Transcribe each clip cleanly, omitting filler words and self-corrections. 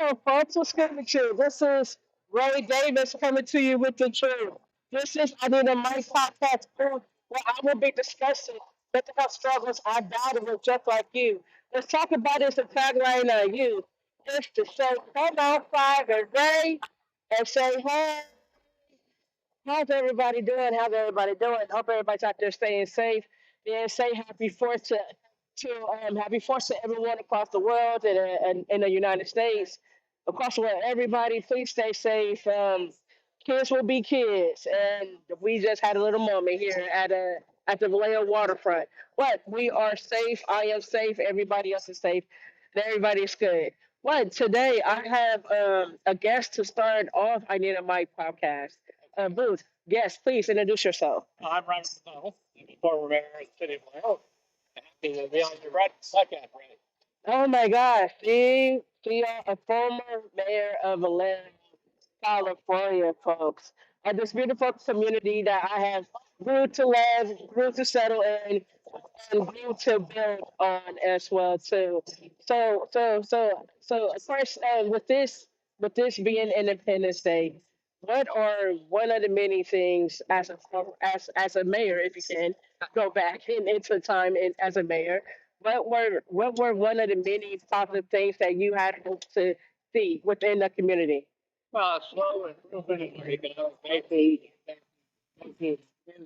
Oh, folks, what's good with you? This is Ray Davis coming to you with the truth. This is I need a mic podcast where I will be discussing mental health struggles I battle with just like you. Let's talk about this and tagline you. Just to say come outside and Ray and say, hey, how's everybody doing? How's everybody doing? Hope everybody's out there staying safe. Then say happy Fourth to everyone across the world and in the United States. Across the world, everybody, please stay safe. Kids will be kids, and we just had a little moment here at the Vallejo waterfront. But we are safe. I am safe. Everybody else is safe. And everybody is good. But today I have a guest to start off. I need a mic podcast. Booth, yes, please introduce yourself. I'm Robert McConnell. I'm a former mayor of the city of Vallejo. Happy to be on your podcast, Randy. Oh my gosh, see, a former mayor of Atlanta, California, folks. This beautiful community that I have grew to love, grew to settle in, and grew to build on as well too. So of course, with this being Independence Day, what are one of the many things as a mayor, if you can go back into time as a mayor, what were one of the many positive things that you had hoped to see within the community? Well, slow improvement in our economic basis, community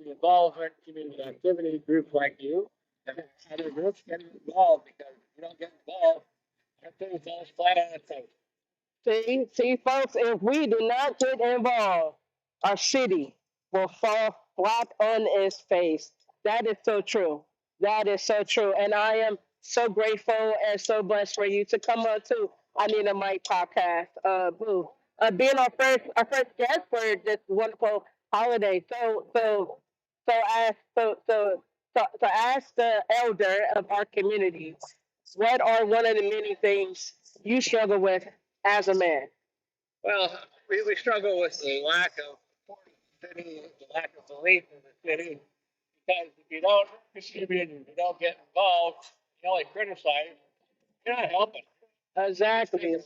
involvement, community activity, groups like you, and other groups getting involved because if you don't get involved, everything falls flat on its face. See, folks, if we do not get involved, our city will fall flat on its face. That is so true. That is so true. And I am so grateful and so blessed for you to come on to I Need a Mic podcast, Boo. Being our first guest for this wonderful holiday. So ask the elder of our community, what are one of the many things you struggle with as a man? Well, we struggle with the lack of support in the city, the lack of belief in the city, because if you don't contribute, if you don't get involved, you only criticize, you're not helping. Exactly.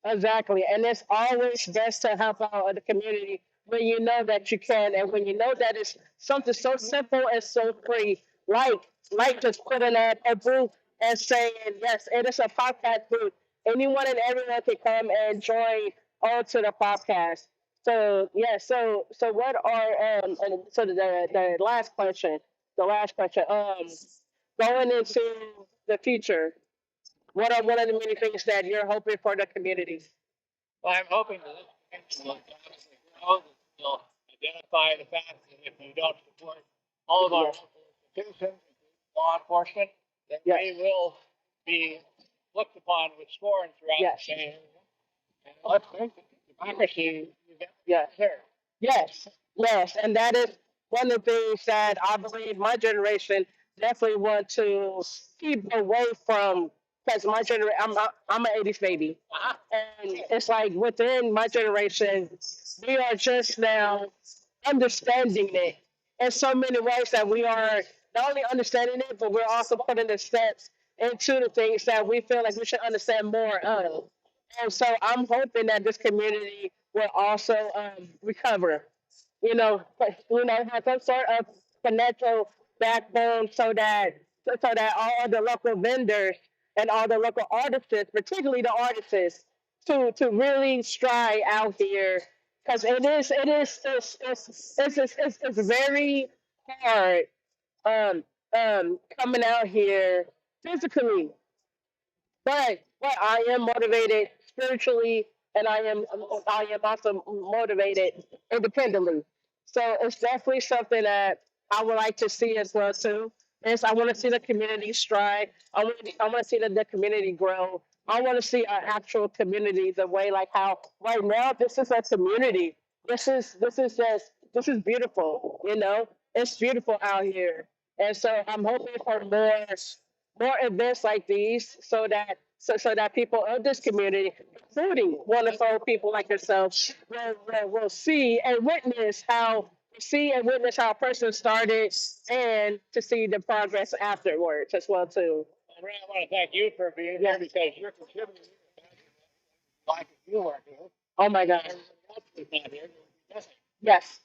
Exactly. And it's always best to help out the community when you know that you can and when you know that it's something so simple and so free, like just putting a booth and saying, yes, it is a podcast booth. Anyone and everyone can come and join onto the podcast. So yeah, so what are and so the last question, going into the future, what are one of the many things that you're hoping for the community? Well, I'm hoping that this will obviously grow, that will identify the fact that if you don't support all of our Yes. local institutions, law enforcement, that Yes. they will be looked upon with scorn throughout the Yes. state. And let's face it, democracy, you get Yes. there. Yes. Yes. And that is one of the things that I believe my generation definitely want to keep away from. Because my generation, I'm an '80s baby, Uh-huh. and it's like within my generation, we are just now understanding it in so many ways that we are not only understanding it, but we're also putting the steps into the things that we feel like we should understand more of. And so I'm hoping that this community will also recover, have some sort of financial backbone so that all the local vendors and all the local artists, particularly the artists, to really strive out here because it's very hard coming out here physically, but I am motivated spiritually, and I am also motivated independently. So it's definitely something that I would like to see as well too. Is I want to see the community strive. I want to see the community grow. I want to see our actual community the way like how right now this is a community. This is beautiful. It's beautiful out here, and so I'm hoping for more events like these so that people of this community, including wonderful people like yourself, will see and witness how a person started and to see the progress afterwards as well too. And Ray, I want to thank you for being here Yes. because you're contributing you weren't here. Oh my God. Everybody else was not here. There would be nothing. Yes.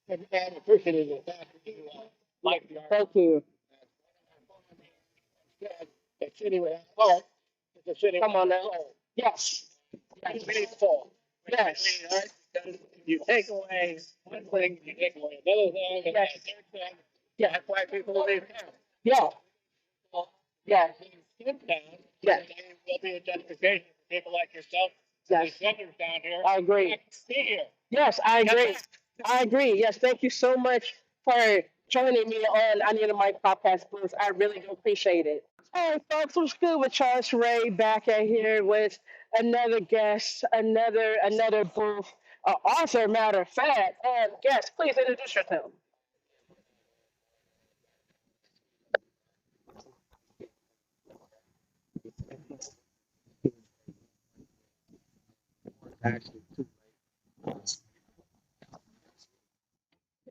And appreciative of the fact that you like the art. Thank you. Instead, the city without art is a city Come on without now. soul. Yes. We need soul. Yes. We need art because if you take away one thing, you take away another thing, and Yes. that third thing. Yeah. That's why people leave town. Yeah. Well, Yeah. in town, Yes. there will be a justification for people like yourself, Yes. these vendors down here, I agree. to be here. Yes, I agree. I agree. Yes, thank you so much for joining me on I Need a Mic podcast, Blues. I really do appreciate it. All right, folks, what's good with Charles Ray back at here with another guest, another booth, author, matter of fact. And guest, please introduce yourself.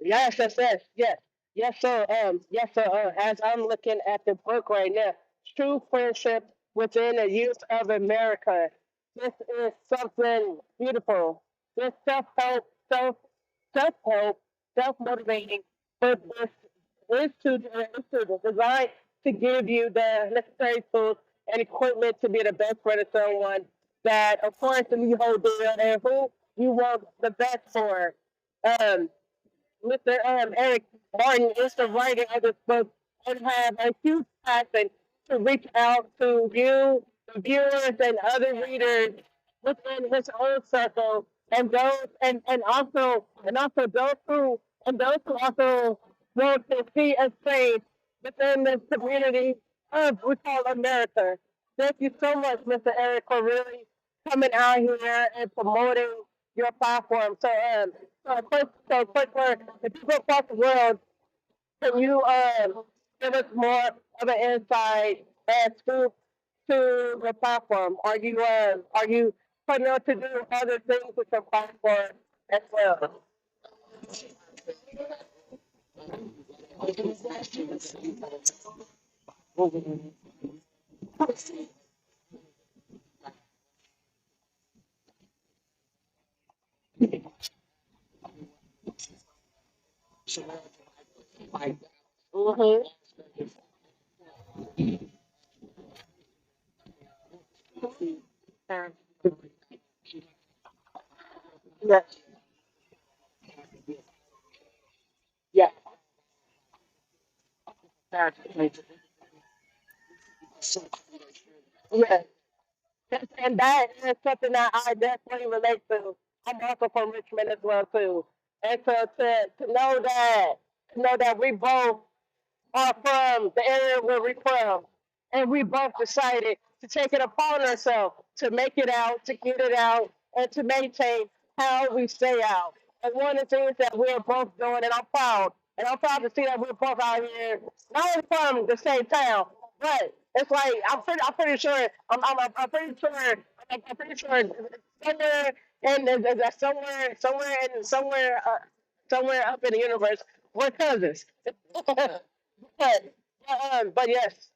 Yes, yes, yes, sir. Yes, sir. As I'm looking at the book right now, True Friendship Within the Youth of America. This is something beautiful. This self-help, self-motivating purpose is to design to give you the necessary tools and equipment to be the best friend of someone that, of course, you hold dear and who you want the best for. Um, Mr. Eric Martin is the writer of this book and have a huge passion to reach out to you, the viewers, and other readers within his own circle, and those and also those who also want to see a change within this community of we call America. Thank you so much, Mr. Eric, for really coming out here and promoting your platform. So quick word, if you go across the world, can you give us more of an insight and scoop to the platform? Are you putting out to do other things with your platform as well? Mm-hmm. Yeah, yeah, yeah. And that is something that I definitely relate to. I'm also from Richmond as well too. And so to know that we both are from the area where we're from. And we both decided to take it upon ourselves to make it out, to get it out, and to maintain how we stay out. And one of the things that we're both doing, and I'm proud, to see that we're both out here, not only from the same town, but it's like I'm pretty sure, I'm pretty sure somewhere somewhere up in the universe, we're cousins. But yes,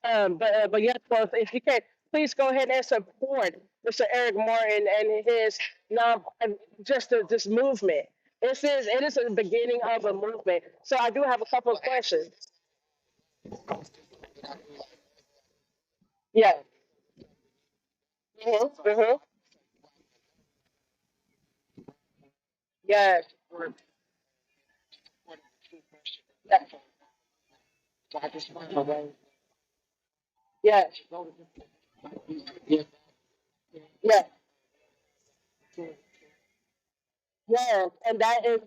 but yes, folks, if you can, please go ahead and support Mr. Eric Martin and his non and just this movement. It is the beginning of a movement. So I do have a couple of questions. Yeah. Mm-hmm. Yes. Yes. Yes. Yes. Yes, and that is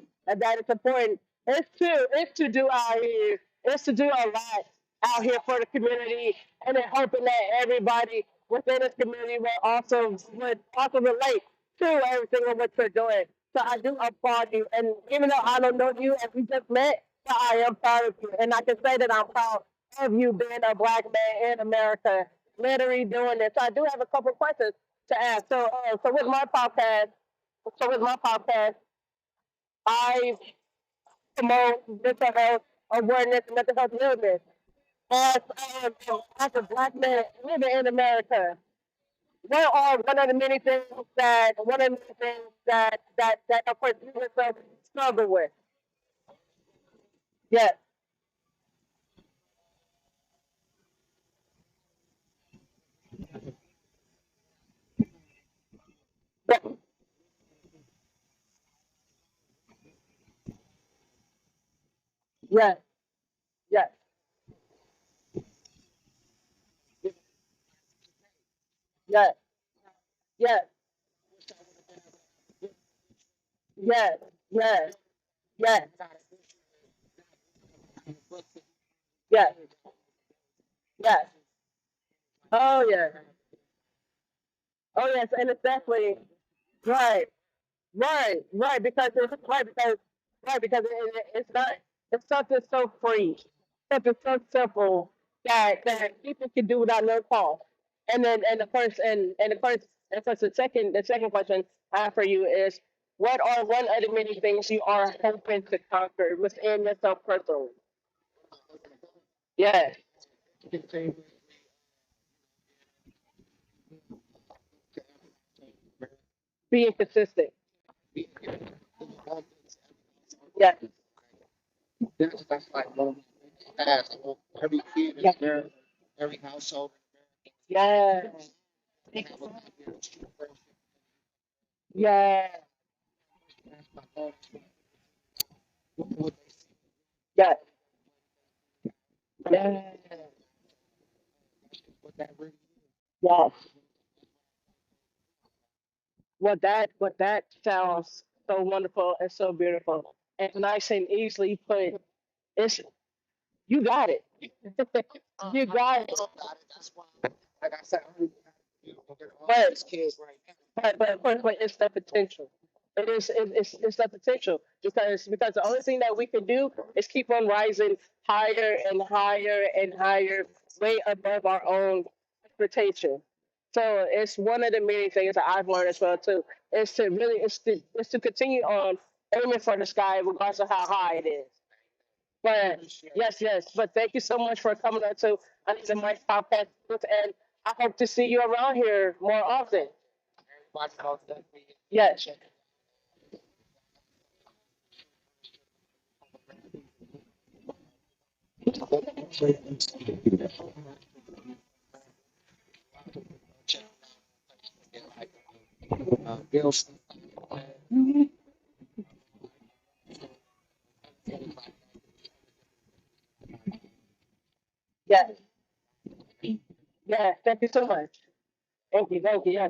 important. It's to do out here. It's to do a lot out here for the community, and then hoping that everybody within this community will also relate to everything of what you're doing. So I do applaud you, and even though I don't know you and we just met, but I am proud of you, and I can say that I'm proud of you being a black man in America, literally doing this. So I do have a couple questions to ask. So with my podcast, I promote mental health awareness and mental health movement. As as a black man living in America, what are one of the many things that of course you yourself struggle with? Yes, yes, yes, yes, yes, yes, yes, yes, yes, yes, yes. Oh yeah. Oh yes, and it's definitely right. Right, because it's not it's something so free, something so simple that people can do without no cost. And of course the second question I have for you is what are one of the many things you are hoping to conquer within yourself personally? Yes, being consistent. Yes, That's like one fast. Every kid is yes, there, every household. yes, yes, yes, yes, yes. Well, that sounds so wonderful and so beautiful and nice and easily put. It's you got it. You got it. Like I said, all But these kids right but it's the potential. It's the potential because the only thing that we can do is keep on rising higher and higher and higher, way above our own expectation. So it's one of the many things that I've learned as well too. Is to continue on aiming for the sky regardless of how high it is. But yes, yes. But thank you so much for coming on to Anita Mike podcast, and I hope to see you around here more often. Yes, bills. yes, yes. Thank you so much. Thank you, thank you. Yeah.